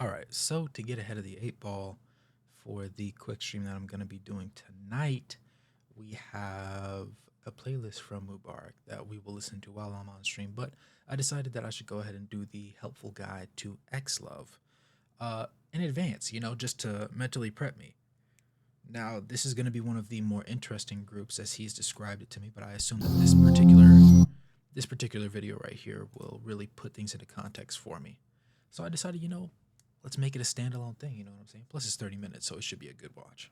All right, so to get ahead of the eight ball for the quick stream that I'm going to be doing tonight, we have a playlist from Mubarak that we will listen to while I'm on stream. But I decided that I should go ahead and do the helpful guide to Xlov in advance, just to mentally prep me. Now, this is going to be one of the more interesting groups as he's described it to me, but I assume that this particular video right here will really put things into context for me. So I decided, let's make it a standalone thing, you know what I'm saying? Plus it's 30 minutes, so it should be a good watch.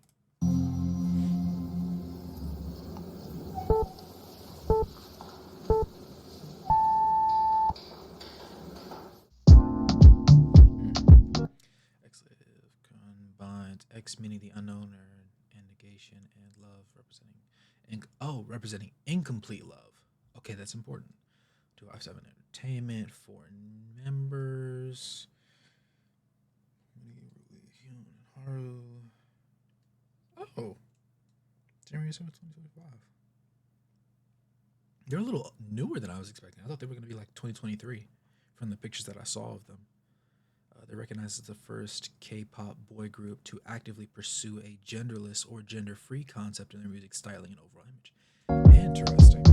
Xlov combines X meaning the unknown and negation and love representing incomplete love. Okay, that's important. 257 entertainment, foreign members. Hyun and Haru. Oh, January 7th, 2025. They're a little newer than I was expecting. I thought they were going to be like 2023 from the pictures that I saw of them. They're recognized as the first K-pop boy group to actively pursue a genderless or gender-free concept in their music styling and overall image. Interesting.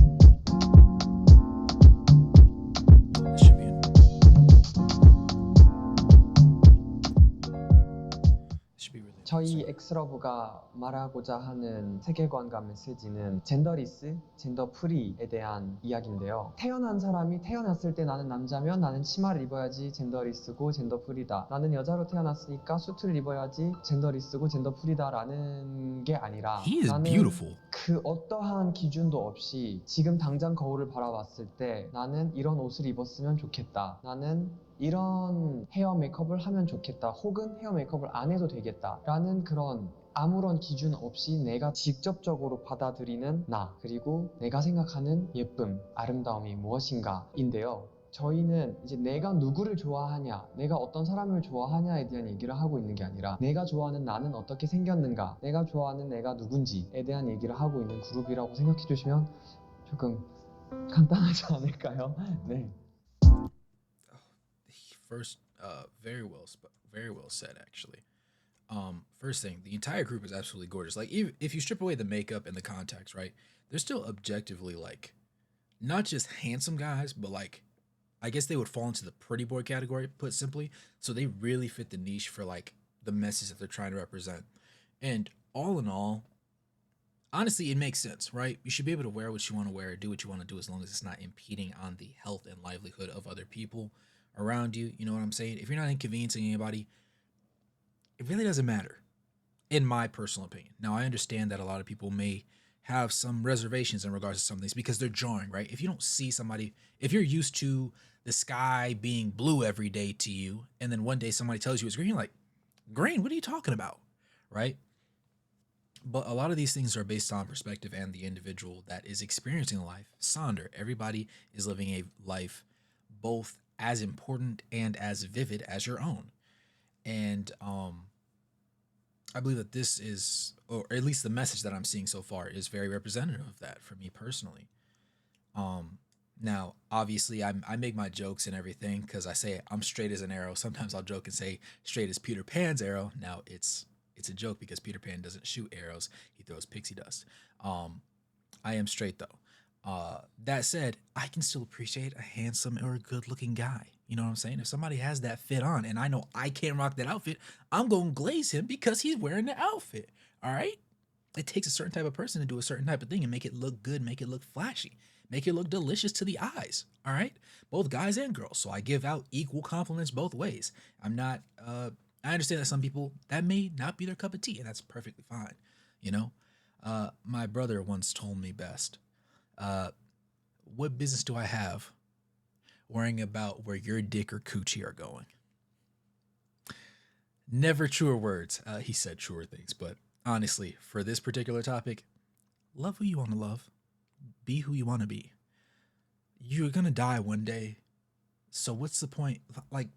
This should be really 저희 interesting. 엑스러브가 말하고자 하는 세계관과 메시지는 젠더리스, 젠더 프리에 대한 이야기인데요. 태어난 사람이 태어났을 때 나는 남자면 나는 치마를 입어야지 젠더리스고 젠더 프리다. 나는 여자로 태어났으니까 수트를 입어야지 젠더리스고 젠더 프리다라는 게 아니라 He is 나는 beautiful. 그 어떠한 기준도 없이 지금 당장 거울을 바라봤을 때 나는 이런 옷을 입었으면 좋겠다. 나는 이런 헤어 메이크업을 하면 좋겠다. 혹은 헤어 메이크업을 안 해도 되겠다. 라는 그런 아무런 기준 없이 내가 직접적으로 받아들이는 나, 그리고 내가 생각하는 예쁨, 아름다움이 무엇인가 인데요. 저희는 이제 내가 누구를 좋아하냐, 내가 어떤 사람을 좋아하냐에 대한 얘기를 하고 있는 게 아니라 내가 좋아하는 나는 어떻게 생겼는가, 내가 좋아하는 내가 누군지에 대한 얘기를 하고 있는 그룹이라고 생각해 주시면 조금 간단하지 않을까요? 네. First, very well said, actually. First thing, the entire group is absolutely gorgeous. Like, even if you strip away the makeup and the contacts, right? They're still objectively like, not just handsome guys, but like, I guess they would fall into the pretty boy category, put simply. So they really fit the niche for like the message that they're trying to represent. And all in all, honestly, it makes sense, right? You should be able to wear what you want to wear, do what you want to do, as long as it's not impeding on the health and livelihood of other people around you. You know what I'm saying? If you're not inconveniencing anybody, it really doesn't matter, in my personal opinion. Now, I understand that a lot of people may have some reservations in regards to some things because they're jarring, right? If you don't see somebody, if you're used to the sky being blue every day to you, and then one day somebody tells you it's green, you're like, green, what are you talking about? Right? But a lot of these things are based on perspective and the individual that is experiencing life. Sonder, everybody is living a life both as important and as vivid as your own. And I believe that this is, or at least the message that I'm seeing so far, is very representative of that for me personally. Now, obviously, I make my jokes and everything because I say I'm straight as an arrow. Sometimes I'll joke and say straight as Peter Pan's arrow. Now, it's a joke because Peter Pan doesn't shoot arrows; he throws pixie dust. I am straight though. That said, I can still appreciate a handsome or a good-looking guy. You know what I'm saying? If somebody has that fit on, and I know I can't rock that outfit, I'm gonna glaze him because he's wearing the outfit. All right. It takes a certain type of person to do a certain type of thing and make it look good, make it look flashy, make it look delicious to the eyes. All right, both guys and girls. So I give out equal compliments both ways. I'm not. I understand that some people that may not be their cup of tea, and that's perfectly fine. You know, my brother once told me best. What business do I have worrying about where your dick or coochie are going? Never truer words. He said truer things, but honestly, for this particular topic, love who you want to love, be who you want to be. You're gonna die one day, so what's the point? Like,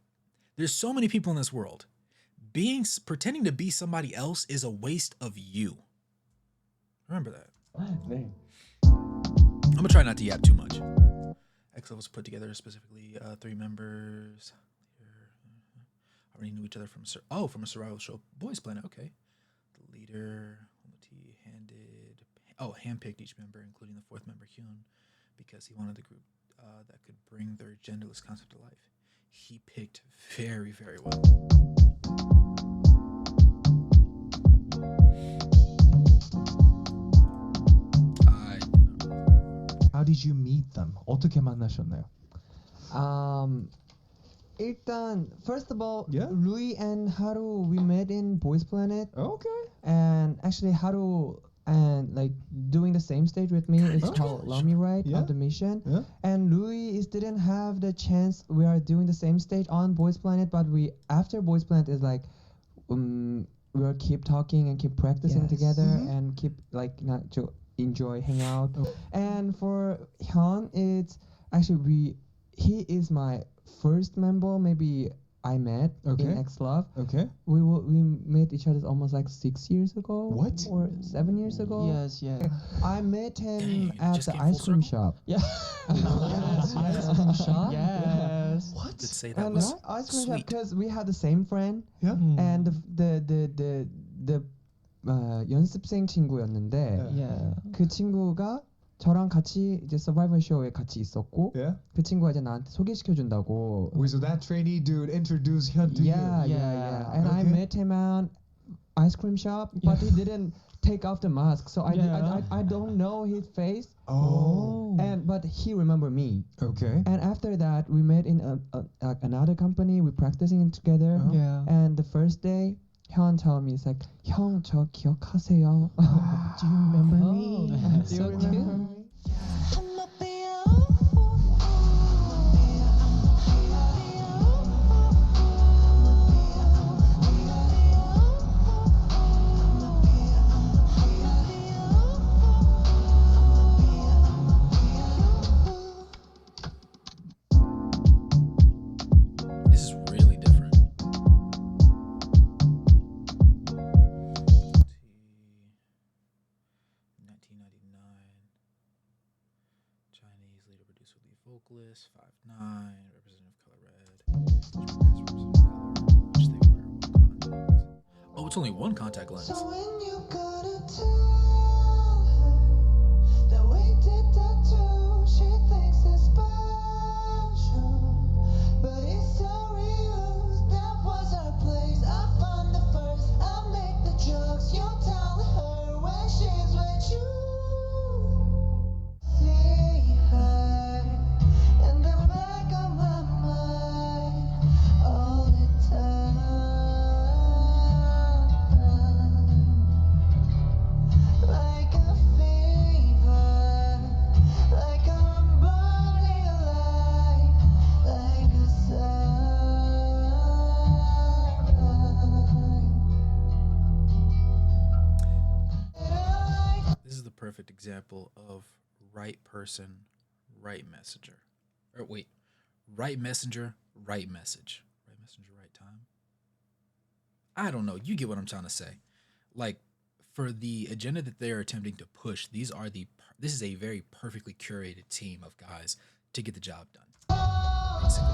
there's so many people in this world. Pretending to be somebody else is a waste of you. Remember that. 네. I'm gonna try not to yap too much. Xlov was put together specifically 3 members. already knew each other from from a survival show, Boys Planet. Okay, the leader Wumuti handpicked each member, including the fourth member Hyun, because he wanted the group that could bring their genderless concept to life. He picked very, very well. I did not. How did you meet them? 어떻게 만나셨나요? 일단 first of all, Yeah? Rui and Haru we met in Boys Planet, Okay. and actually Haru and like doing the same stage with me is Okay. called Love Me Right Yeah. of the mission. Yeah. And Louis didn't have the chance. We are doing the same stage on Boys Planet, but we after Boys Planet is like we will keep talking and keep practicing Yes. together Mhm. and keep like not to enjoy hang out. Oh. And for Hyun, it's actually he is my first member. Maybe I met Okay. in Xlov. Okay. We met each other almost like 6 years ago. What? Or 7 years ago. Yes, yeah. I met him Dang, you at just the came ice full cream circle? shop. Yeah. Yes, ice cream shop. Yes. You could say that And was ice cream shop sweet. because we had the same friend Yeah. and the 연습생 친구였는데 Yeah. 그 친구가 저랑 같이 이제 서바이벌 쇼에 같이 있었고 Yeah. 그 친구가 이제 나한테 소개시켜 준다고. Wait, so that trainee dude introduced Hyun to Yeah, you? yeah. And I Okay. met him at ice cream shop, but he didn't take off the mask, so Yeah. I don't know his face. Oh. But he remember me. Okay. And after that, we met in another company. We practicing together. Uh-huh. Yeah. And the first day, Hyun told me, it's like, 형, 저 기억하세요? Do you remember me? Oh, Do you so remember cute. me? This is really different. 1999. Chinese leader, producer, lead vocalist. 5'9", representative color red. Which they wear one contact. Oh, it's only one contact lens. So when you gotta tell her that we did that too, she thinks it's special, but it's so real. That was our place. I found the first. I make the jokes. You tell her when she's with you. See her in the back of my mind all the time. Like a fever, like I'm burning alive, like a sign. This is the perfect example of right person, right messenger. Or wait, right messenger, right message. Right messenger, right time. I don't know. You get what I'm trying to say. Like, for the agenda that they're attempting to push, this is a very perfectly curated team of guys to get the job done. Basically.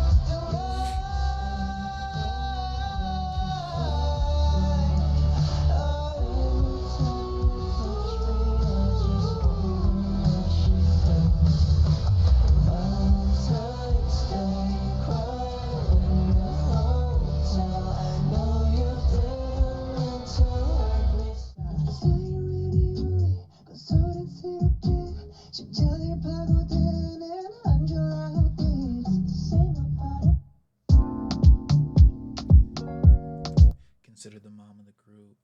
Consider the mom of the group,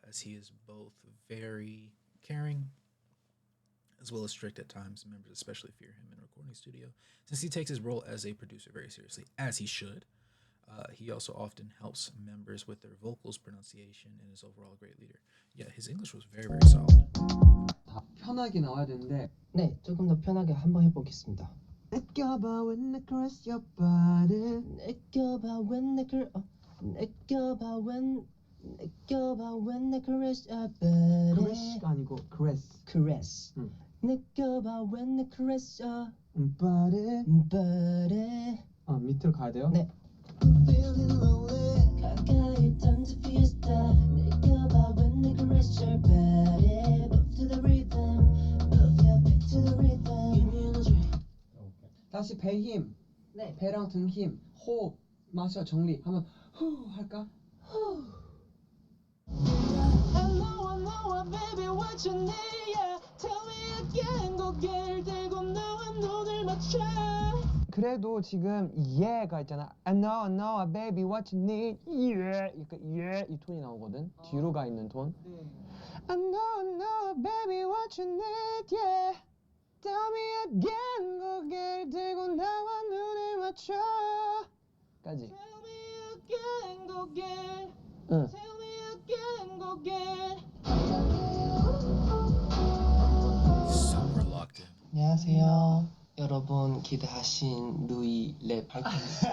as he is both very caring as well as strict at times. Members especially fear him in a recording studio, since he takes his role as a producer very seriously, as he should. He also often helps members with their vocals pronunciation and is overall a great leader. Yeah, his English was very, very solid. 다 편하게 나와야 되는데. 네, 조금 더 편하게 한번 해보겠습니다. 느껴봐 when I caress your body. 느껴봐 when I 느껴봐 when I caress your body. caress가 아니고 caress. Caress. 응. 느껴봐 when I caress your body. body. 밑으로 가야 돼요? 네. Feeling lonely. 배 힘. 네. 배랑 등 힘. 호흡. 마셔 정리. 하면 후 할까? Hello, baby, what you need? Yeah. Tell me again, 고개를 들고 너와 눈을 맞춰. 그래도 지금 예가 있잖아. I know, baby, what you need? Yeah, 그러니까 이 톤이 나오거든. 뒤로 가 있는 톤. I know, baby, what you need? Yeah. Tell me again, 고개를 들고 나와 눈을 맞춰. 까지. Tell me again, 고개. 응. Tell me again, 고개. Super locked in. 안녕하세요. 여러분 기대하신 누이 랩 발표입니다.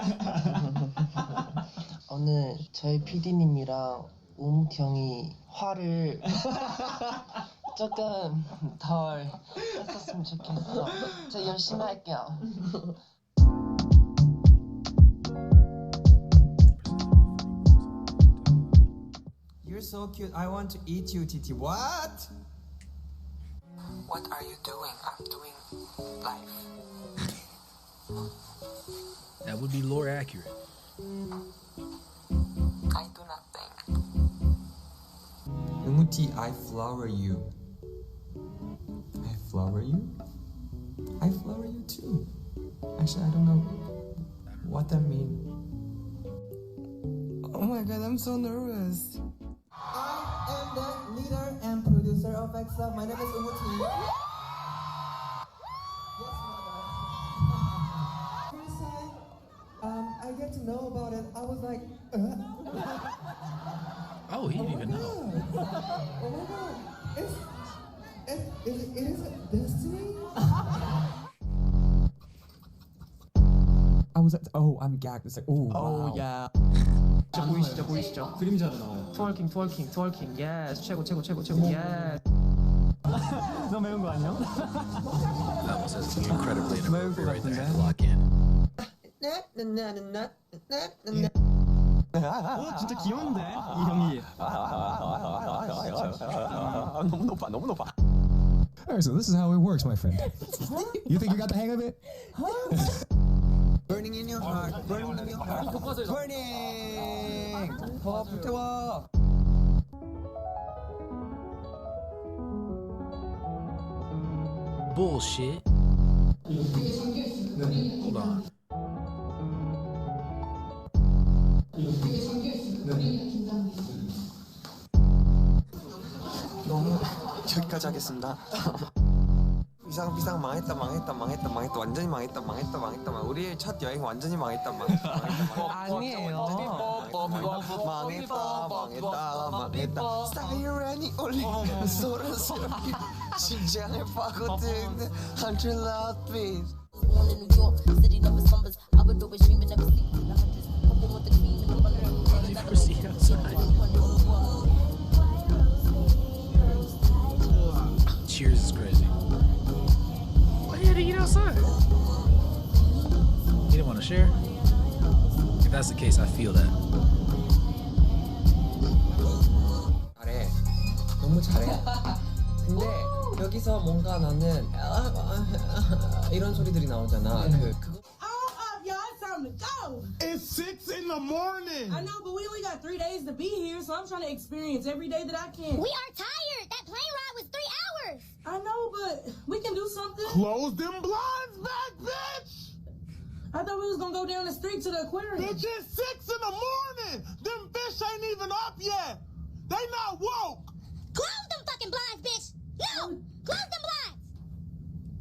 오늘 저희 PD님이랑 우무티 형이 화를 조금 덜 했었으면 좋겠어. 저 열심히 할게요. You're so cute. I want to eat you, Titi. What? What are you doing? I'm doing life. That would be lore accurate. I do not think. Wumuti, I flower you. I flower you? I flower you too. Actually, I don't know what that means. Oh my god, I'm so nervous. I am the leader and producer of Xlov. My name is Wumuti. First time I get to know about it, I was like, Oh, he didn't even know. oh my god, it is a destiny? I was like, oh, I'm gagged. It's like, oh, wow. yeah. 보이시죠, 보이시죠? 그림자로 나와요. 트월킹, 트월킹, 트월킹. 예스, 최고, 최고, 최고, 최고. 예스. 너무 매운 거 아니야? That almost has incredibly inappropriate right there. I had to lock in. 진짜 귀여운데 이 형이. 너무 높아, 너무 높아. Alright, so this is how it works, my friend. You think you got the hang of it? Burning in your heart, burning in your heart, burning! 더 불태워! Bullshit. Hold on. 너무 여기까지 하겠습니다. 비상 망했다 완전히 망했다 우리의 첫 여행 완전히 망했다 아니에요. 망했다 사이렌이 울리는 소란스럽게 심장을 파고드는 한 줄 라웃빛 Born in New York, city never slumbers. I would always dream and never sleep. The hundreds, hoping with the cream and the butter. First see outside. Cheers is crazy. Why you had to eat outside? You didn't want to share? If that's the case, I feel that. 잘해. 너무 잘해. 근데 여기서 뭔가 나는 이런 소리들이 나오잖아. 그거 Y'all, it's time to go. It's 6 in the morning. I know, but we only got 3 days to be here, so I'm trying to experience every day that I can. We are tired. That plane ride was 3 hours. I know, but we can do something. Close them blinds back, bitch. I thought we was gonna go down the street to the aquarium. Bitch, it's 6 in the morning. Them fish ain't even up yet. They not woke. Close them fucking blinds, bitch. No, close them blinds.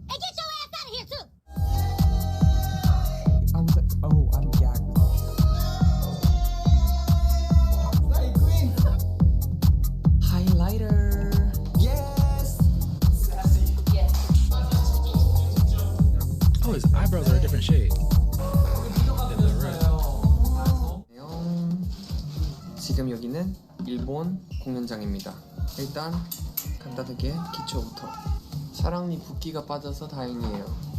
And get your ass out of here too. I was like, oh, I'm gagged. Highlighter. Yes. Sassy. Oh, his eyebrows are a different shade. Than the rest. 지금 여기는 일본 공연장입니다. 일단 간단하게 기초부터. 사랑니 붓기가 빠져서 다행이에요.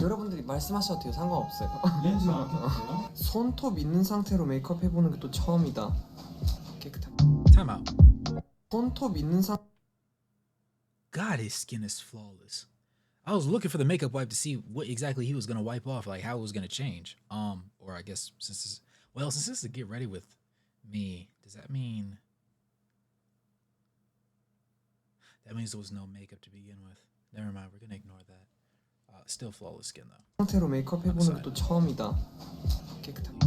여러분들이 말씀하셔도 돼요. 상관없어요. 렌즈 막혔어요? 손톱 있는 상태로 메이크업 해보는 게 또 처음이다. 깨끗하게. Time out. 손톱 있는 상 God, his skin is flawless. I was looking for the makeup wipe to see what exactly he was gonna wipe off, like how it was gonna change. Or I guess since this is to get ready with me, does that mean there was no makeup to begin with? Never mind, we're gonna ignore that. Still flawless skin though. 상태로 메이크업 해보는 것도 처음이다. 깨끗하게.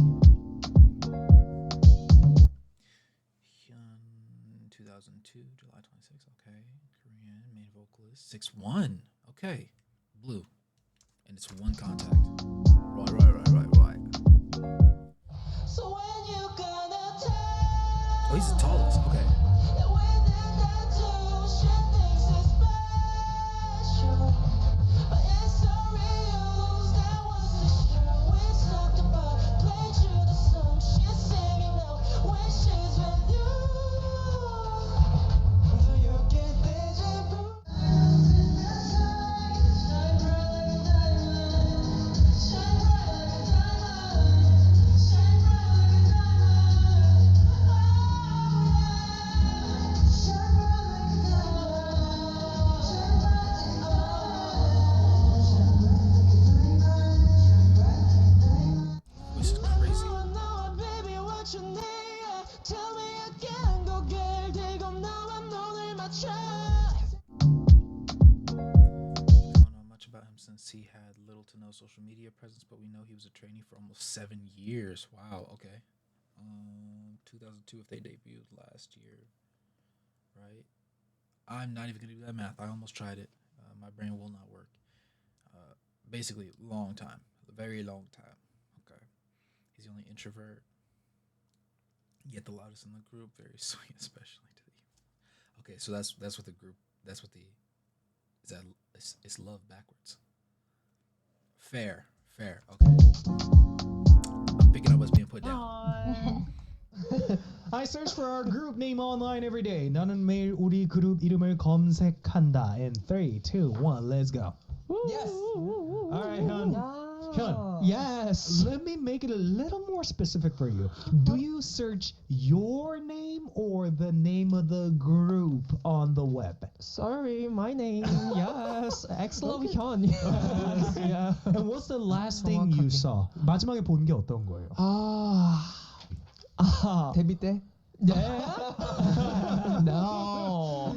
Hyun, 2002, July 26th. Okay, Korean main vocalist, 6'1". Okay, blue, and it's one contact. Right. So when you gonna tell Oh, he's the tallest. Okay. that we did that too, she thinks it's special, but it's so real. That was the show we talked about. Played you the song she's singing now when she's with you. Do you get deja vu? Shine bright like a diamond. Shine bright like a diamond. Shine bright like a diamond. Shine bright like a diamond. Shine bright like a diamond. Shine bright like a diamond. This is crazy. No, baby, what you need? Tell me again, 고개를 들고 나와 눈을 맞춰. Don't know much about him since he had little to no social media presence, but we know he was a trainee for almost 7 years. Wow. Okay. 2002 if they debuted last year, right? I'm not even gonna do that math. I almost tried it. My brain will not work. Basically, long time, a very long time. Okay. He's the only introvert, yet the loudest in the group. Very sweet, especially to the. Okay, so that's what the group. That's what the. Is that it's love backwards. Fair. Okay. I'm picking up what's being put down. I search for our group name online every day. 나는 매일 우리 그룹 이름을 검색한다. In 3, 2, 1, let's go. Yes. All right, Hyun. Hyun, yes. Let me make it a little more specific for you. Do you search your name or the name of the group on the web? Sorry, my name. Yes, Xlov Hyun. Yes, yeah. And what's the last thing you saw? 마지막에 본 게 어떤 거예요? 데뷔 때? No.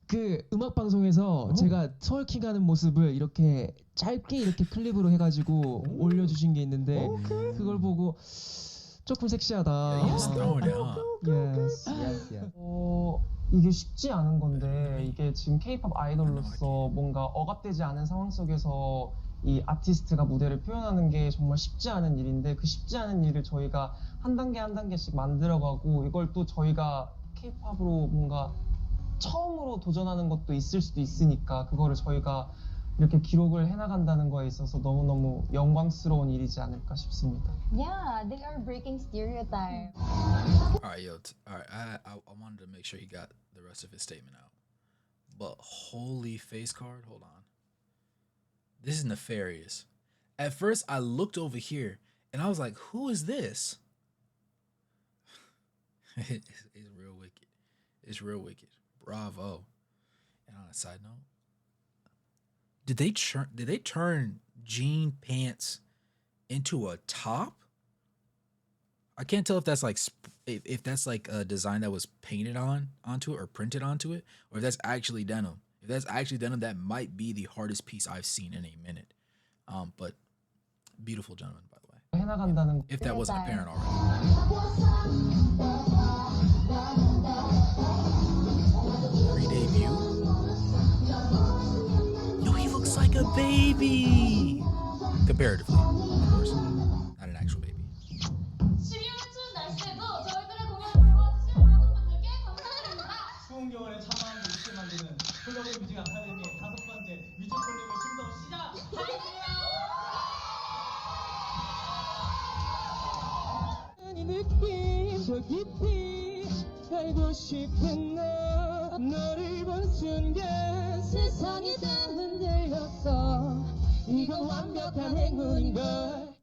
그 음악 방송에서 제가 트월킹 하는 모습을 이렇게 짧게 이렇게 클립으로 해가지고 올려주신 게 있는데 그걸 보고 조금 섹시하다. Yeah, he was throwing it, huh? Yes. 이게 쉽지 않은 건데 이게 지금 K-pop 아이돌로서 뭔가 억압되지 않은 상황 속에서 이 아티스트가 무대를 표현하는 게 정말 쉽지 않은 일인데 그 쉽지 않은 일을 저희가 한 단계 한 단계씩 만들어가고 이걸 또 저희가 K-팝으로 뭔가 처음으로 도전하는 것도 있을 수도 있으니까 그거를 저희가 이렇게 기록을 해나간다는 거에 있어서 너무너무 영광스러운 일이지 않을까 싶습니다. Yeah, they are breaking stereotypes. All right, I wanted to make sure he got the rest of his statement out. But holy face card, hold on. This is nefarious. At first, I looked over here and I was like, "Who is this?" It's real wicked. It's real wicked. Bravo. And on a side note, did they turn jean pants into a top? I can't tell if that's like if that's like a design that was painted onto it or printed onto it, or if that's actually denim. If that's actually denim, that might be the hardest piece I've seen in a minute. But beautiful gentleman, by the way. 해나간다는 If that wasn't apparent already. Pre-debut. Yo, he looks like a baby. Comparatively, of course, not an actual baby. 12월 추운 날씨에도 저희들의 공연을 보러 와주신 모든 분들께 감사드립니다. 추운 겨울에 참아한 뮤직을 만드는 글로벌 뮤직 아카데미의 5번째 뮤직 콜렉을 좀더 시작하겠습니다. 이 느낌 저 깊이 알고 싶은 너 너를 본 순간 세상이 다 흔들렸어 이건 완벽한 행운인걸.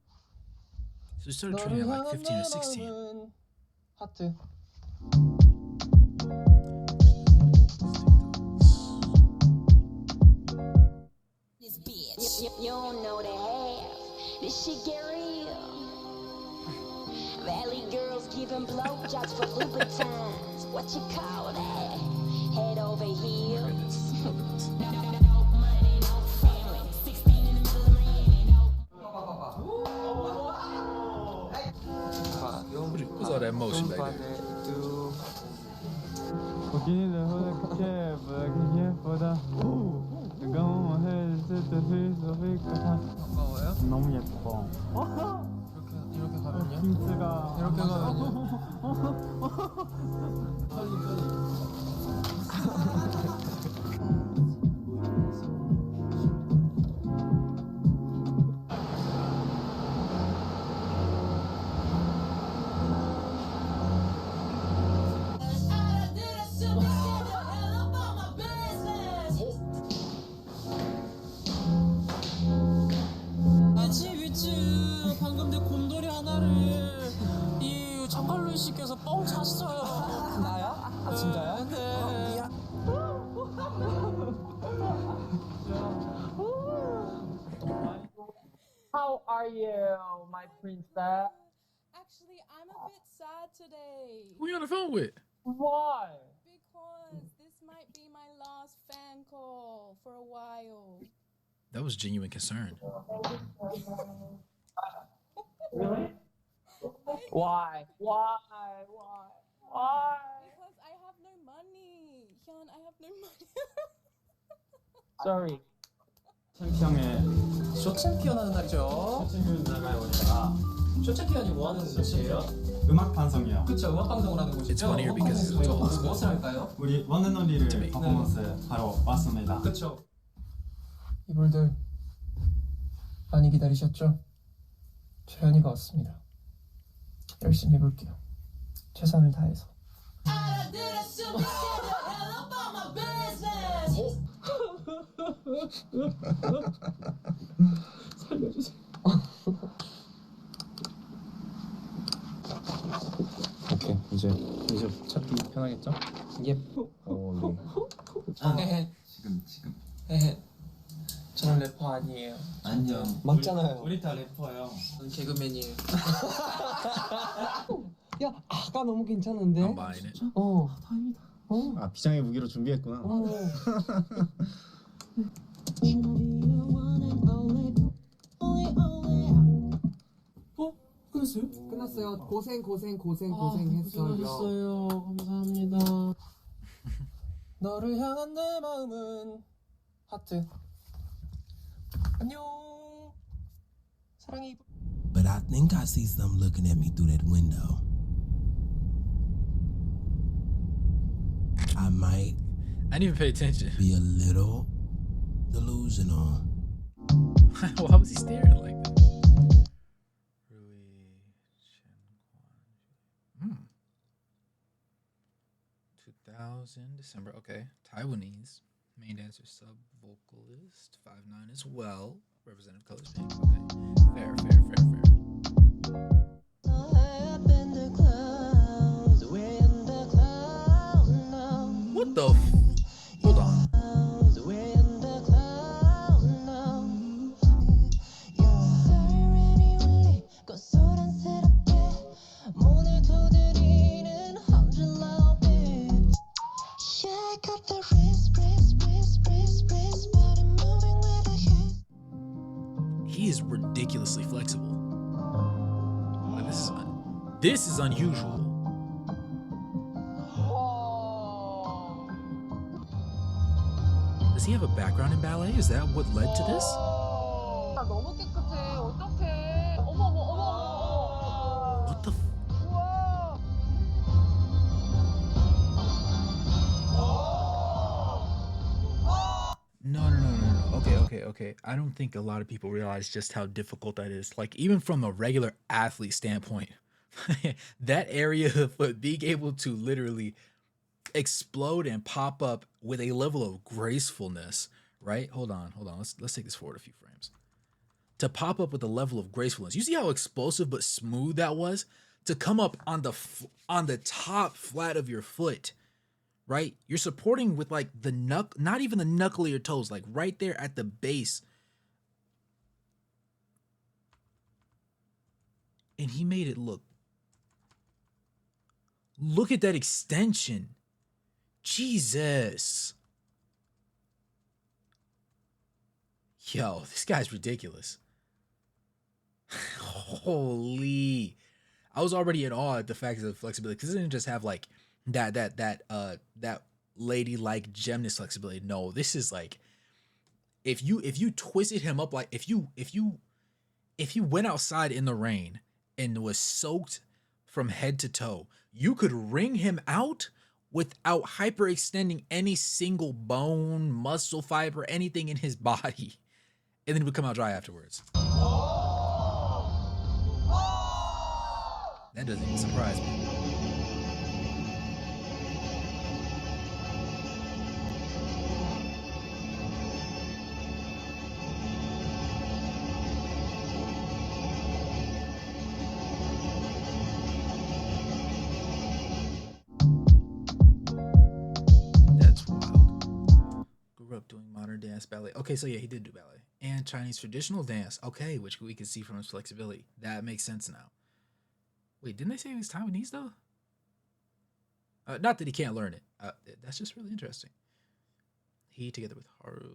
So he started training at like 15 or 16. 하트. You don't know the half. This shit get real. Valley girls giving blowjobs for Louboutins. What you call that? Head over heels. No money, no family. 16 in the middle of Miami. What's all that motion back there? 너무 예뻐. 이렇게 가면요? 힌트가 이렇게 가면요? 방금 내 곰돌이 하나를 이 장갈로 씨께서 뻥 찼어요. 나야? 아 진짜야? 네. How are you, my princess? Actually, I'm a bit sad today. Who you on the phone with? Why? Because this might be my last fan call for a while. That was genuine concern. Really? Why? Why? Because I have no money. Hyun, I have no money. Sorry. 챔피언의 쇼챔피언 하는 날이죠. 쇼챔피언 나가요 우리가. 쇼챔피언이 뭐 하는 곳이에요? 음악 방송이요. 그쵸, 음악 방송을 하는 곳이죠. It's funnier because it's all 무엇을 할까요? 우리 원앤온리를 퍼포먼스 하러 왔습니다. 그쵸. 이분들 많이 기다리셨죠? 재현이가 왔습니다. 열심히 해볼게요. 최선을 다해서. 살려주세요. 오케이 이제 찾기 편하겠죠? 예. 지금. 저는 래퍼 아니에요. 안녕. 맞잖아요. 우리 다 래퍼예요. 저는 개그맨이에요. 야 아까 너무 괜찮은데? I'm buying it. 다행이다. 아 비장의 무기로 준비했구나. 끝났어요? 끝났어요. 고생했어요. 고생했어요. 감사합니다. 너를 향한 내 마음은 하트. 안녕. 사랑해. But I think I see something looking at me through that window. I might I didn't even pay attention. be a little delusional. Why was he staring like that? 2000 December. Okay, Taiwanese main dancer, sub vocalist, 5'9" as well. Representative colors pink. Okay, fair. What the? Hold on. He is ridiculously flexible. Like, this is unusual. Does he have a background in ballet? Is that what led to this? 너무 깨끗해. 어떡해. 어머. What the? No. Okay. I don't think a lot of people realize just how difficult that is. Like, even from a regular athlete standpoint, that area of being able to literally explode and pop up with a level of gracefulness, right? Hold on. Let's take this forward a few frames. To pop up with a level of gracefulness. You see how explosive but smooth that was? To come up on the top flat of your foot, right? You're supporting with like the not even the knuckle of your toes, like right there at the base And he made it look at that extension. Jesus. Yo, this guy's ridiculous. Holy. I was already in awe at the fact of the flexibility, because it didn't just have like that ladylike gymnast flexibility. No, this is like, if you twisted him up, like if you went outside in the rain and was soaked from head to toe, you could wring him out without hyperextending any single bone, muscle fiber, anything in his body, and then he would come out dry afterwards. That doesn't even surprise me. That's wild. Grew up doing modern dance, ballet. Okay, so yeah, he did do ballet. And Chinese traditional dance. Okay, which we can see from his flexibility. That makes sense now. Wait, didn't they say he was Taiwanese though? Not that he can't learn it. That's just really interesting. He, together with Haru,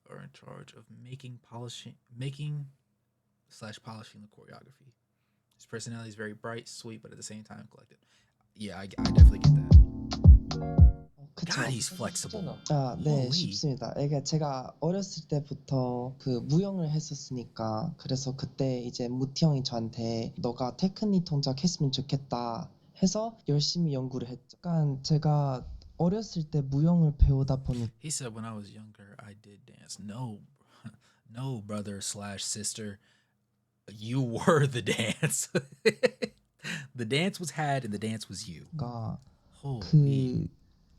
are in charge of making polishing the choreography. His personality is very bright, sweet, but at the same time collected. Yeah, I definitely get that. God, he's flexible. 아, 네, Holy. 쉽습니다. 이게 제가 어렸을 때부터 그 무용을 했었으니까, 그래서 그때 이제 무티 형이 저한테 너가 테크닉 동작 했으면 좋겠다 해서 열심히 연구를 했죠. 약간 제가 어렸을 때 무용을 배우다 보니 He said, when I was younger, I did dance. No, no, brother / sister. You were the dance. The dance was had and the dance was you. 그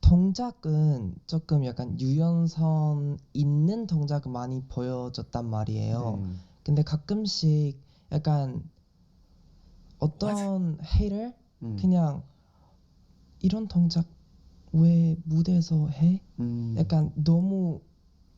동작은 조금 약간 유연성 있는 동작을 많이 보여줬단 말이에요. 근데 가끔씩 약간 어떤 해를 그냥 이런 동작 왜 무대에서 해? 약간 너무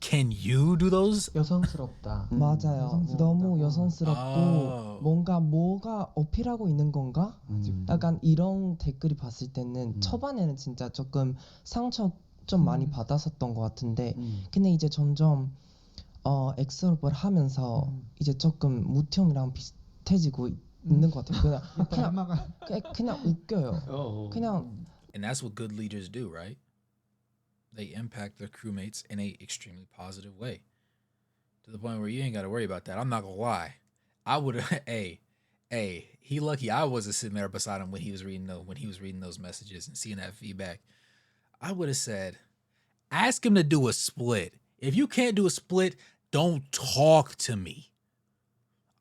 Can you do those? 여성스럽다. 맞아요. 너무 여성스럽고 뭐가 어필하고 있는 건가? 약간 이런 댓글이 봤을 때는 초반에는 진짜 조금 상처 좀 많이 받았었던 것 같은데 근데 이제 점점 엑스로브를 하면서 이제 조금 무티 형이랑 비슷해지고 있는 것 같아요. 그냥 웃겨요. 그냥 And that's what good leaders do, right? They impact their crewmates in a extremely positive way, to the point where you ain't got to worry about that. I'm not gonna lie. I would have. Hey, he lucky I wasn't sitting there beside him when he was reading those messages and seeing that feedback. I would have said, ask him to do a split. If you can't do a split, don't talk to me.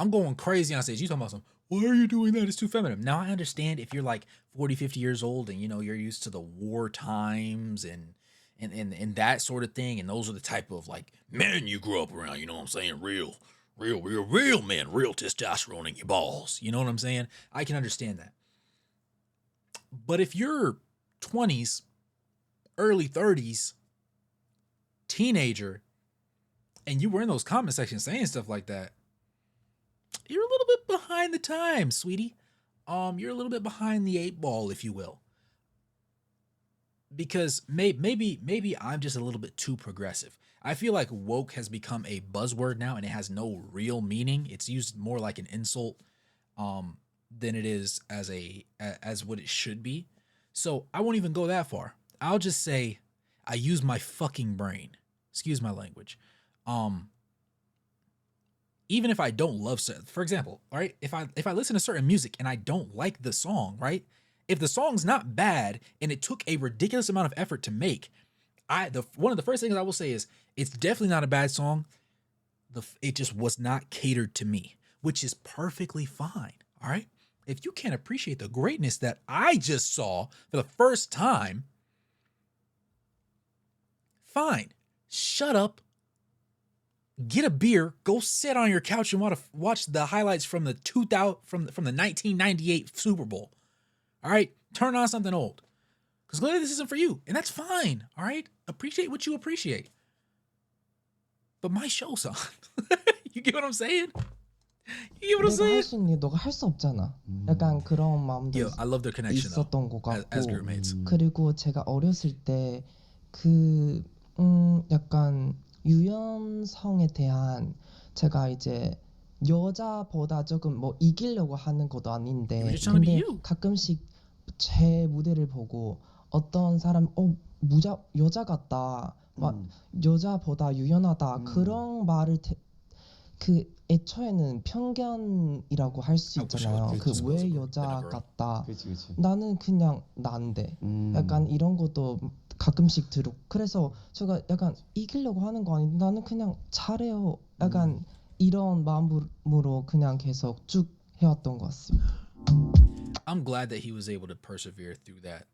I'm going crazy on stage. You talking about some, why are you doing that? It's too feminine. Now I understand if you're like 40, 50 years old and you're used to the war times and that sort of thing, and those are the type of like men you grew up around, you know what I'm saying? Real men, real testosterone in your balls. You know what I'm saying? I can understand that. But if you're 20s, early 30s, teenager, and you were in those comment sections saying stuff like that, you're a little bit behind the times, sweetie. You're a little bit behind the 8 ball, if you will. Because maybe I'm just a little bit too progressive. I feel like woke has become a buzzword now, and it has no real meaning. It's used more like an insult than it is as what it should be. So I won't even go that far. I'll just say I use my fucking brain. Excuse my language. Even if I don't love, for example, all right, if I listen to certain music and I don't like the song, right? If the song's not bad and it took a ridiculous amount of effort to make, one of the first things I will say is it's definitely not a bad song. It just was not catered to me, which is perfectly fine. All right. If you can't appreciate the greatness that I just saw for the first time, fine. Shut up. Get a beer, go sit on your couch and watch the highlights from the 1998 Super Bowl. All right, turn on something old, because clearly this isn't for you, and that's fine. All right, appreciate what you appreciate. But my show's on. You get what I'm saying? You get what I'm 내가 할 saying? 수 있는 게 너가 할 수 없잖아. 약간 그런 마음도 Yo, I love their connection though. 있었던 것 As 같고 group mates. 그리고 제가 어렸을 때 그 약간 유연성에 대한 제가 이제 여자보다 조금 뭐 이기려고 하는 것도 You were 아닌데 just trying to be 근데 you. 가끔씩 제 무대를 보고 어떤 사람 여자 같다 막 여자보다 유연하다 그런 말을 그 애초에는 편견이라고 할 수 I wish I 있잖아요. was 그 왜 supposed to 여자 been a girl. 같다. 그치. 나는 그냥 난데. 약간 이런 것도 가끔씩 들어. 그래서 제가 약간 이기려고 하는 거 아닌데 나는 그냥 잘해요. 약간 이런 마음으로 그냥 계속 쭉 해왔던 것 같습니다. I'm glad that he was able to persevere through that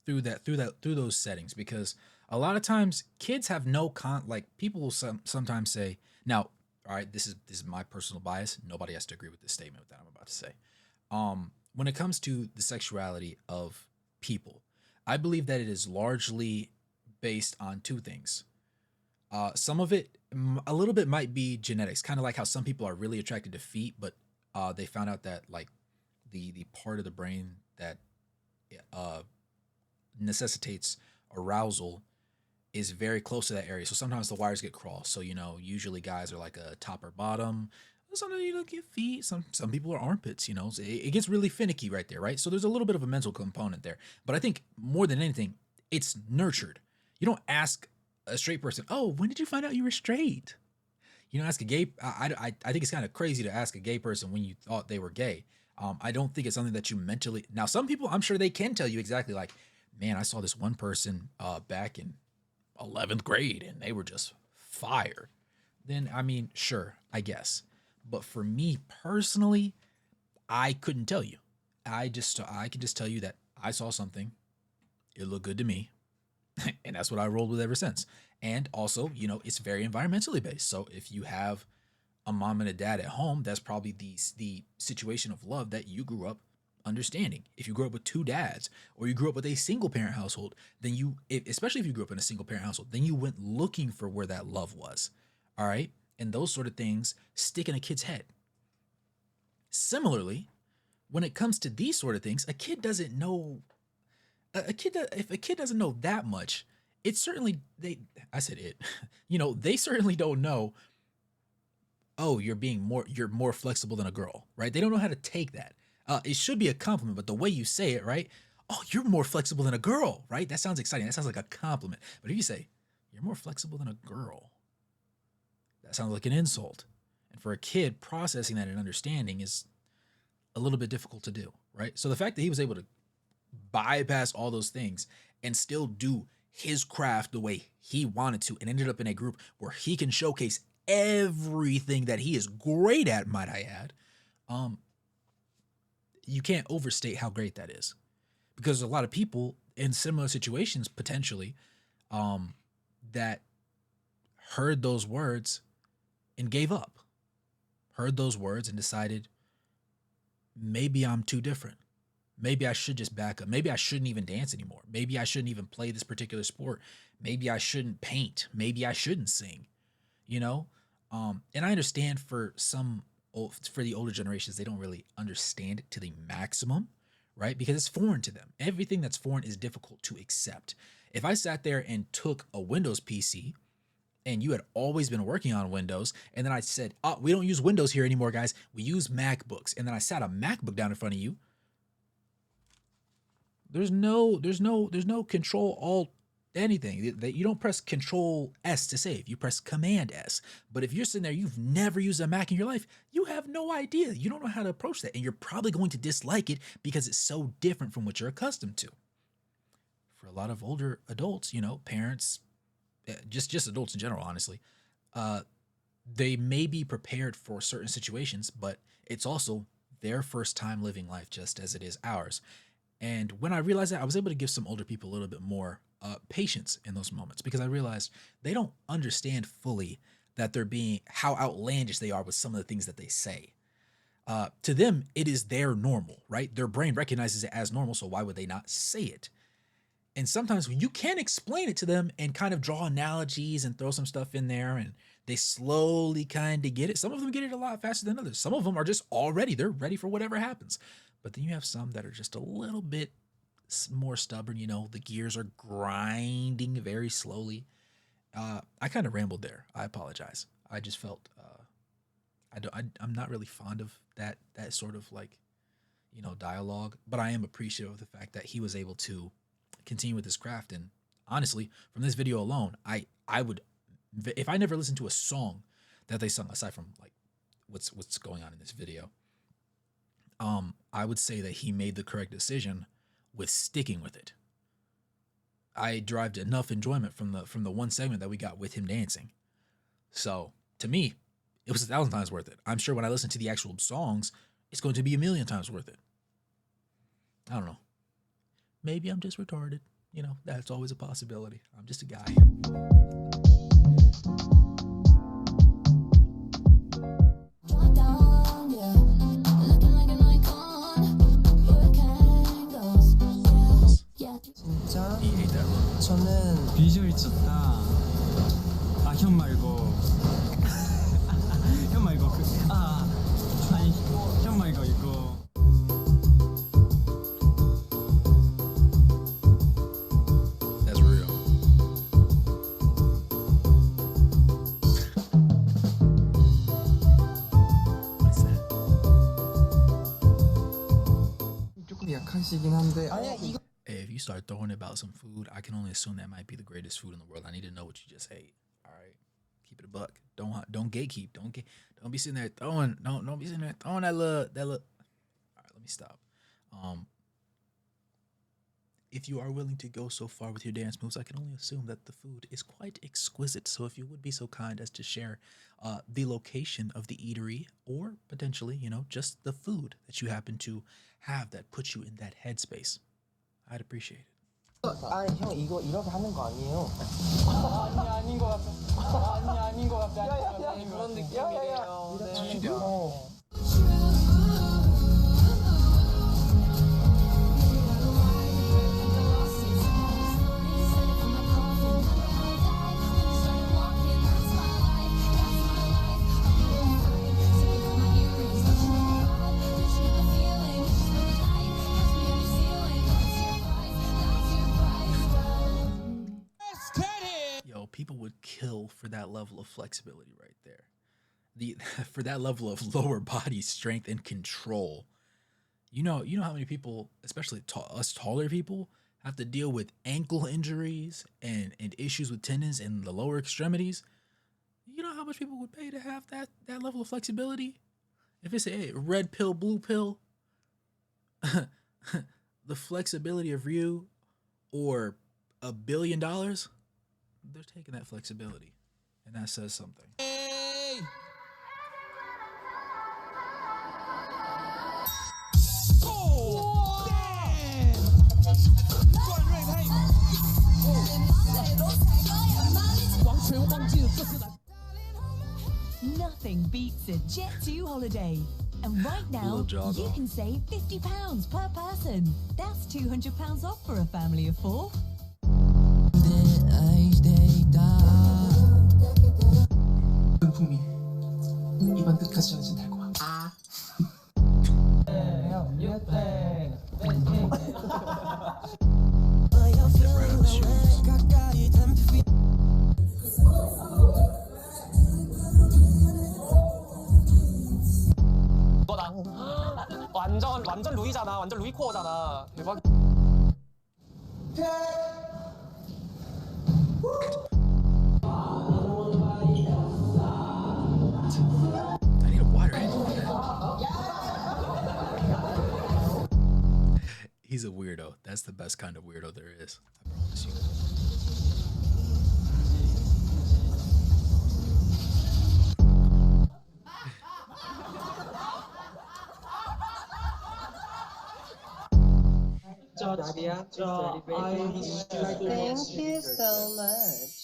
through those settings, because a lot of times kids have no like people will sometimes say, now, all right, this is my personal bias, nobody has to agree with this statement that I'm about to say. When it comes to the sexuality of people, I believe that it is largely based on two things. Some of it, a little bit, might be genetics, kind of like how some people are really attracted to feet, but they found out that like the part of the brain that necessitates arousal is very close to that area. So sometimes the wires get crossed. So, you know, usually guys are like a top or bottom. Sometimes you look at feet. Some people are armpits, you know. So it gets really finicky right there, right? So there's a little bit of a mental component there. But I think more than anything, it's nurtured. You don't ask a straight person, oh, when did you find out you were straight? You know, ask a gay, I think it's kind of crazy to ask a gay person when you thought they were gay. I don't think it's something that you mentally, now some people, I'm sure they can tell you exactly like, man, I saw this one person back in 11th grade and they were just fire. Then, I mean, sure, I guess. But for me personally, I couldn't tell you. I can just tell you that I saw something. It looked good to me. And that's what I rolled with ever since. And also, you know, it's very environmentally based. So if you have a mom and a dad at home, that's probably the situation of love that you grew up understanding. If you grew up with two dads or you grew up with a single parent household, then especially if you grew up in a single parent household, then you went looking for where that love was. All right. And those sort of things stick in a kid's head. Similarly, when it comes to these sort of things, a kid doesn't know. If a kid doesn't know that much, it's certainly you know, they certainly don't know. Oh, you're more flexible than a girl, right? They don't know how to take that. It should be a compliment, but the way you say it, right? Oh, you're more flexible than a girl, right? That sounds exciting. That sounds like a compliment. But if you say you're more flexible than a girl, that sounds like an insult. And for a kid, processing that and understanding is a little bit difficult to do, right? So the fact that he was able to bypass all those things and still do his craft the way he wanted to and ended up in a group where he can showcase everything that he is great at, might I add, you can't overstate how great that is. Because there's a lot of people in similar situations potentially that heard those words and gave up, heard those words and decided, maybe I'm too different. Maybe I should just back up. Maybe I shouldn't even dance anymore. Maybe I shouldn't even play this particular sport. Maybe I shouldn't paint. Maybe I shouldn't sing, you know? And I understand for the older generations, they don't really understand it to the maximum, right? Because it's foreign to them. Everything that's foreign is difficult to accept. If I sat there and took a Windows PC and you had always been working on Windows, and then I said, oh, we don't use Windows here anymore, guys. We use MacBooks. And then I sat a MacBook down in front of you. There's no Control Alt anything. You don't press Control S to save. You press Command S. But if you're sitting there, you've never used a Mac in your life, you have no idea. You don't know how to approach that. And you're probably going to dislike it because it's so different from what you're accustomed to. For a lot of older adults, you know, parents, just adults in general, honestly, they may be prepared for certain situations, but it's also their first time living life just as it is ours. And when I realized that, I was able to give some older people a little bit more patience in those moments, because I realized they don't understand fully that they're being, how outlandish they are with some of the things that they say. To them, it is their normal, right? Their brain recognizes it as normal, so why would they not say it? And sometimes when you can explain it to them and kind of draw analogies and throw some stuff in there, and They slowly kind of get it. Some of them get it a lot faster than others. Some of them are just already, they're ready for whatever happens. But then you have some that are just a little bit more stubborn. You know, the gears are grinding very slowly. I kind of rambled there. I apologize. I just felt I'm not really fond of that sort of like, you know, dialogue, but I am appreciative of the fact that he was able to continue with his craft. And honestly, from this video alone, I would, if I never listened to a song that they sung aside from like what's going on in this video, I would say that he made the correct decision with sticking with it. I derived enough enjoyment from the one segment that we got with him dancing. So to me, it was 1,000 times worth it. I'm sure when I listen to the actual songs, it's going to be 1,000,000 times worth it. I don't know. Maybe I'm just retarded. You know, that's always a possibility. I'm just a guy. 진짜 He ate that one. 저는 비주얼 좋다. 아, 현 말고. 현 말고 아니 현 말고 이거. That's real. What is that? 조금 약하시긴 한데. 아니야 이거 Hey, if you start throwing about some food, I can only assume that might be the greatest food in the world. I need to know what you just ate. All right, keep it a buck. Don't gatekeep. Don't be sitting there throwing. Don't be sitting there throwing that little. All right, let me stop. If you are willing to go so far with your dance moves, I can only assume that the food is quite exquisite. So if you would be so kind as to share the location of the eatery, or potentially, you know, just the food that you happen to have that puts you in that headspace, I'd appreciate it. 아니 형 이거 이렇게 하는 거 아니에요. 아닌 것 같아. 아닌 것 같아. 야야야 그런 느낌이에요. Did you do? Yo, people would kill for that level of flexibility right there. For that level of lower body strength and control. You know how many people, especially us taller people, have to deal with ankle injuries and issues with tendons in the lower extremities. You know how much people would pay to have that level of flexibility? If it's a red pill, blue pill, the flexibility of Ryu, or $1 billion, they're taking that flexibility, and that says something. Nothing beats a Jet2 holiday. And right now, Little you joggle. can save £50 per person. That's £200 off for a family of 4. 품이 이번 끝까지 전해진 될 거야. Right on the shoes. 이거다. 완전 루이잖아. 완전 루이 코어잖아. 대박. I need a wider angle for that. He's a weirdo. That's the best kind of weirdo there is. I promise you. Thank you so much.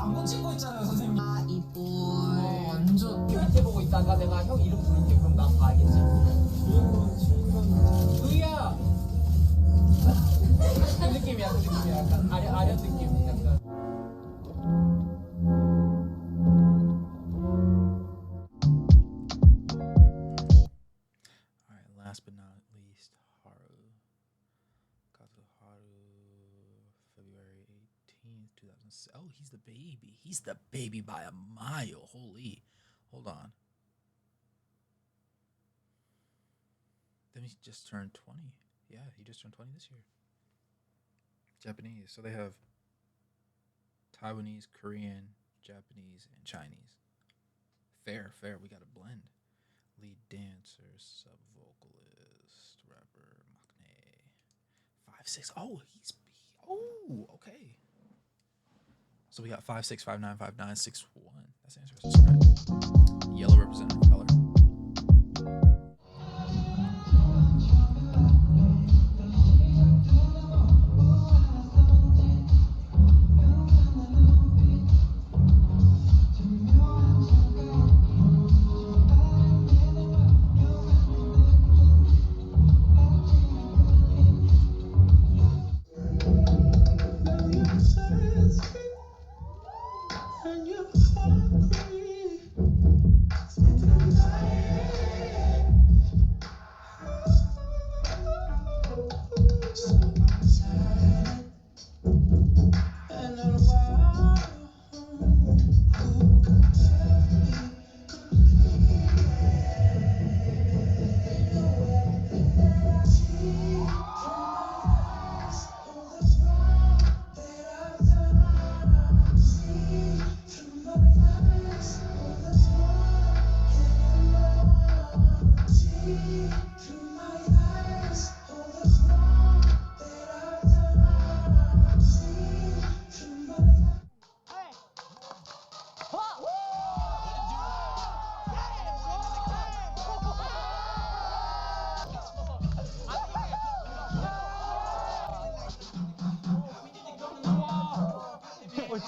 방금 찍고 있잖아요, 선생님. 완전 밑에 보고 있다가 내가 형 이름 부를게. 그럼 나 봐야겠지. 루이야. 그 느낌이야, 그 느낌이야. 약간 아련 느낌. 약간. All right, last but not least, Haru. Haru, February 18th, 2006. Oh, he's the baby. He's the baby by a mile. Holy. Hold on. Then he just turned 20. Yeah, he just turned 20 this year. Japanese. So they have Taiwanese, Korean, Japanese, and Chinese. Fair. We got a blend. Lead dancer, sub vocalist, rapper, maknae. 5'6". Oh, okay. So we got 5'6", 5'9", 5'9", 6'1". That's interesting. Right. Yellow representative color.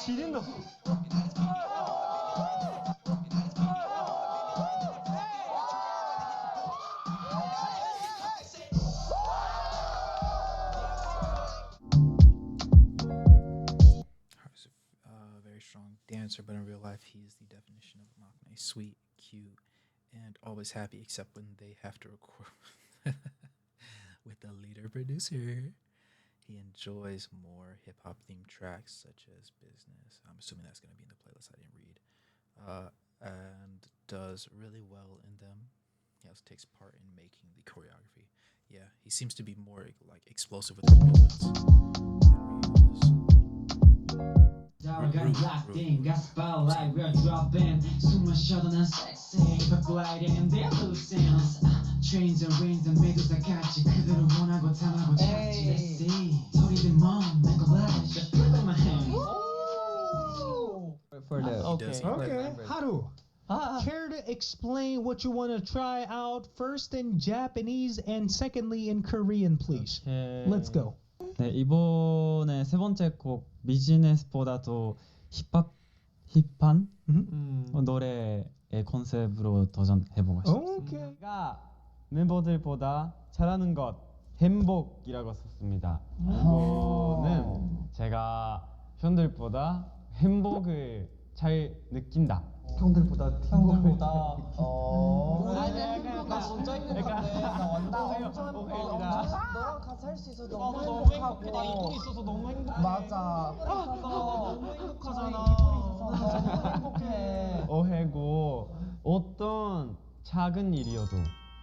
지린다. Haru's a very strong dancer, but in real life, he is the definition of maknae. Sweet, cute, and always happy, except when they have to record with the leader producer. He enjoys more hip-hop themed tracks such as Business. I'm assuming that's going to be in the playlist. I didn't read. And does really well in them. He also takes part in making the choreography. Yeah, he seems to be more like explosive with his movements than Ryu is. got locked in, got spotlight, we're dropping. 숨을 쉬어도 난 sexy, but gliding, they're loose ends. Trains and rings and middles 다 같이 그대로 원하고 탐하고 찾지. Let's see, 소리들 멈, make a lash, just flip in my hand. For the Okay, Haru. Care to explain what you want to try out first in Japanese and secondly in Korean, please? Let's go. 네, 이번에 세 번째 곡 비즈니스보다도 힙한 노래의 컨셉으로 도전해보고 싶습니다. Okay. 제가 멤버들보다 잘하는 것 행복이라고 썼습니다. 이거는 제가 형들보다 행복을 잘 느낀다. 형들보다 나 진짜 행복한데 나 완전 오해입니다. 너랑 같이 할 수 있어서 너무 너무 행복하고 행복해. 나 이불 있어서 너무 행복해. 맞아. 너무 행복하잖아. 이불 있어서 너무 행복해. 오해고 어떤 작은 일이어도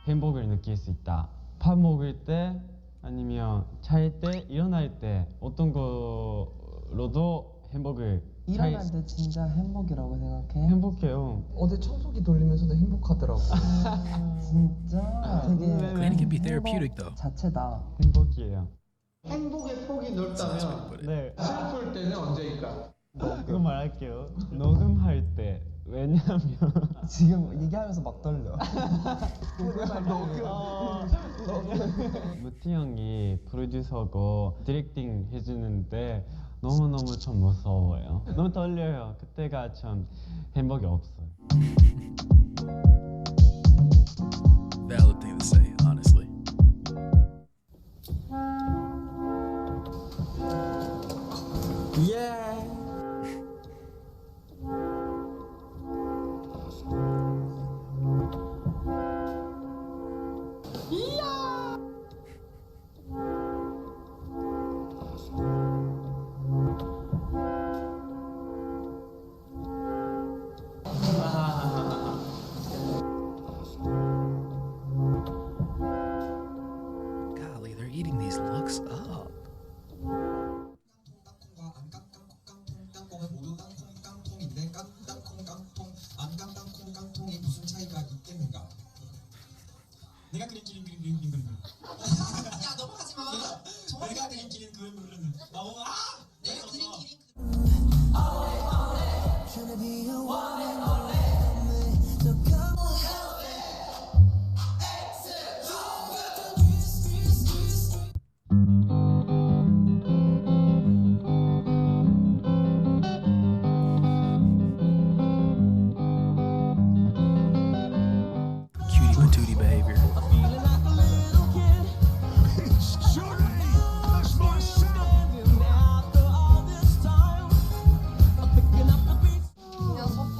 행복을 느낄 수 있다. 밥 먹을 때 아니면 잘 때 일어날 때 어떤 거로도 행복을 일어날 때 진짜 행복이라고 생각해? 행복해요. 어제 청소기 돌리면서도 행복하더라고. 진짜 되게 Cleaning can be therapeutic though. 자체다. 행복이에요. 행복의 폭이 넓다면 네. 슬플 때는 언제일까? 그거 말할게요. 녹음할 때. 왜냐면 지금 얘기하면서 막 떨려. 무티 형이 프로듀서고 디렉팅 해주는데 너무너무 참 무서워요. 너무 떨려요. 그때가 참 행복이 없어요. Valid thing to say, honestly. Yeah. Golly, they're eating these looks up. 내가 그린 그림. 야 넘어가지 마. 내가 그린 그림. 내가 그린 Tryna be your one and only. So come on, help me. Cutie patootie behavior. 그냥 소파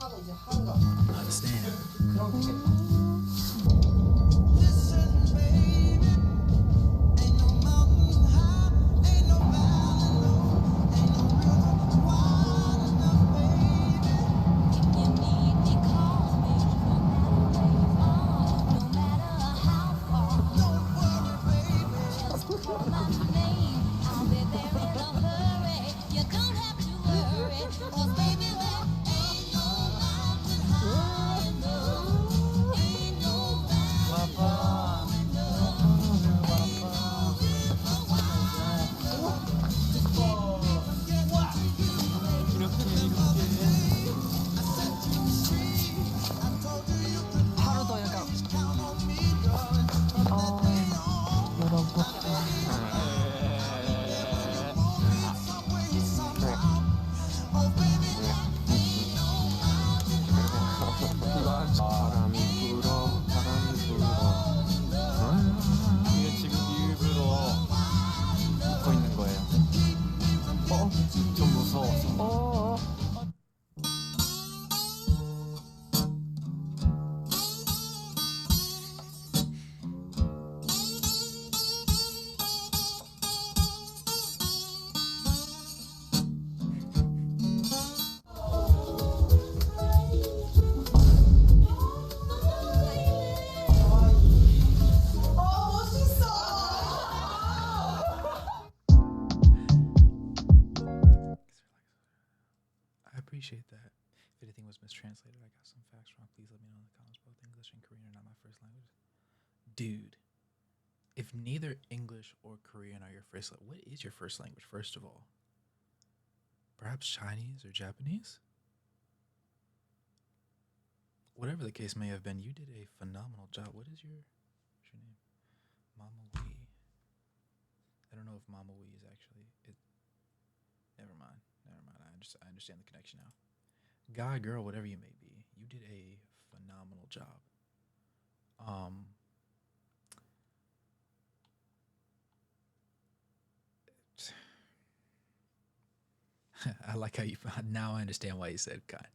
하고 이제 하루가 Understand. 그럼 되겠다. 하루도 약간 여러분 이게 지금 일부러 웃고 있는 거예요. 좀 무서워서. I appreciate that. If anything was mistranslated, I got some facts wrong. Please let me know in the comments. Both English and Korean are not my first language. Dude, if neither English or Korean are your first language, what is your first language, first of all? Perhaps Chinese or Japanese? Whatever the case may have been, you did a phenomenal job. What's your name? Mama Wee. I don't know if Mama Wee is actually it. Never mind. I understand the connection now. Guy, girl, whatever you may be, you did a phenomenal job. I like how you now I understand why you said kind.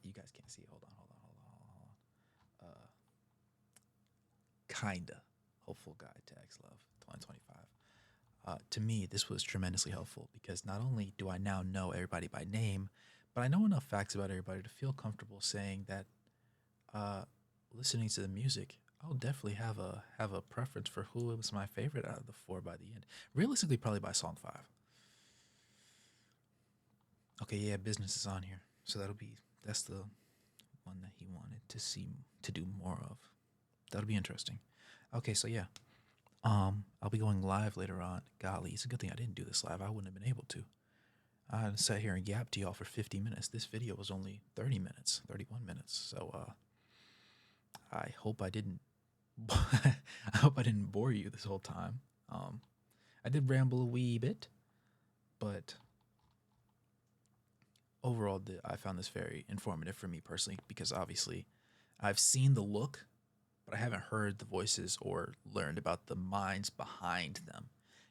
You guys can't see. Hold on. Kinda hopeful guide to Xlov 2025. To me, this was tremendously helpful because not only do I now know everybody by name, but I know enough facts about everybody to feel comfortable saying that listening to the music, I'll definitely have a preference for who was my favorite out of the four by the end. Realistically, probably by song 5. Okay, yeah, business is on here, so that's the one that he wanted to do more of. That'll be interesting. Okay, so yeah. I'll be going live later on. Golly, it's a good thing I didn't do this live. I wouldn't have been able to. I sat here and yapped to y'all for 50 minutes. This video was only 30 minutes, 31 minutes. So I hope I didn't I hope I didn't bore you this whole time. I did ramble a wee bit. But overall, I found this very informative for me personally because obviously I've seen the look, but I haven't heard the voices or learned about the minds behind them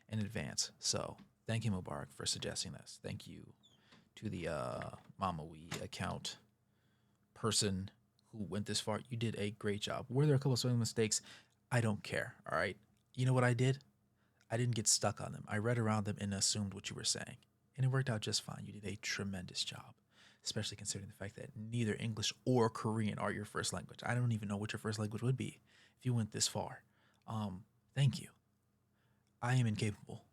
in advance. So thank you, Mubarak, for suggesting this. Thank you to the Mama Wee account person who went this far. You did a great job. Were there a couple of spelling mistakes? I don't care. All right. You know what I did? I didn't get stuck on them. I read around them and assumed what you were saying. And it worked out just fine. You did a tremendous job, especially considering the fact that neither English or Korean are your first language. I don't even know what your first language would be if you went this far. Thank you. I am incapable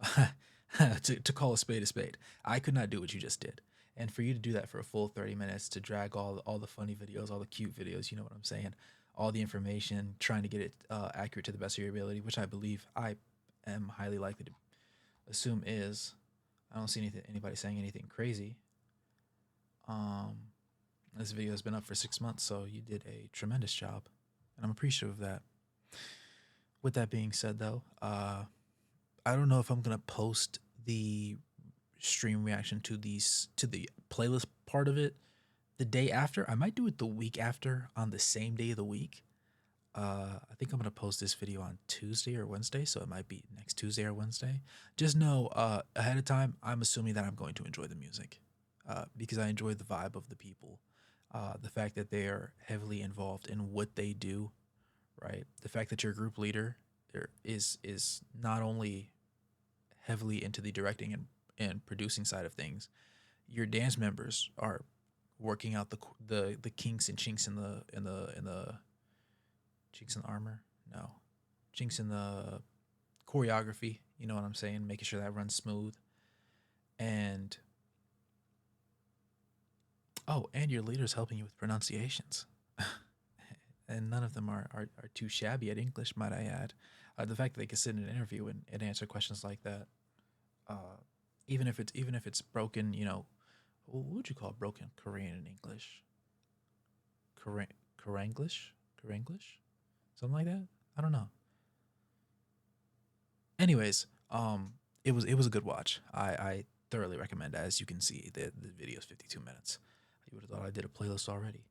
to call a spade a spade. I could not do what you just did. And for you to do that for a full 30 minutes, to drag all the funny videos, all the cute videos, you know what I'm saying, all the information, trying to get it accurate to the best of your ability, which I believe I am highly likely to assume is. I don't see anybody saying anything crazy. This video has been up for 6 months, so you did a tremendous job, and I'm appreciative of that. With that being said, though, I don't know if I'm gonna post the stream reaction to the playlist part of it the day after. I might do it the week after on the same day of the week. I think I'm gonna post this video on Tuesday or Wednesday, so it might be next Tuesday or Wednesday. Just know ahead of time, I'm assuming that I'm going to enjoy the music because I enjoy the vibe of the people, the fact that they are heavily involved in what they do, right? The fact that your group leader is not only heavily into the directing and producing side of things, your dance members are working out the kinks and chinks in the chinks in the armor? No. Chinks in the choreography, you know what I'm saying? Making sure that runs smooth. And and your leader's helping you with pronunciations. And none of them are too shabby at English, might I add. The fact that they can sit in an interview and answer questions like that, even if it's broken, you know, what would you call broken Korean in English? Koranglish? Something like that? I don't know. Anyways, it was a good watch. I thoroughly recommend it. As you can see, the video is 52 minutes. You would have thought I did a playlist already.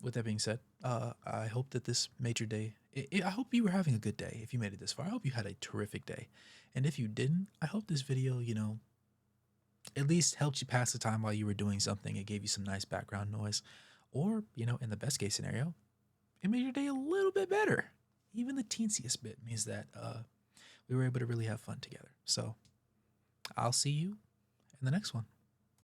With that being said, I hope that this made your day. I hope you were having a good day if you made it this far. I hope you had a terrific day. And if you didn't, I hope this video, you know, at least helped you pass the time while you were doing something. It gave you some nice background noise. Or, you know, in the best case scenario, it made your day a little bit better. Even the teensiest bit means that we were able to really have fun together. So I'll see you in the next one.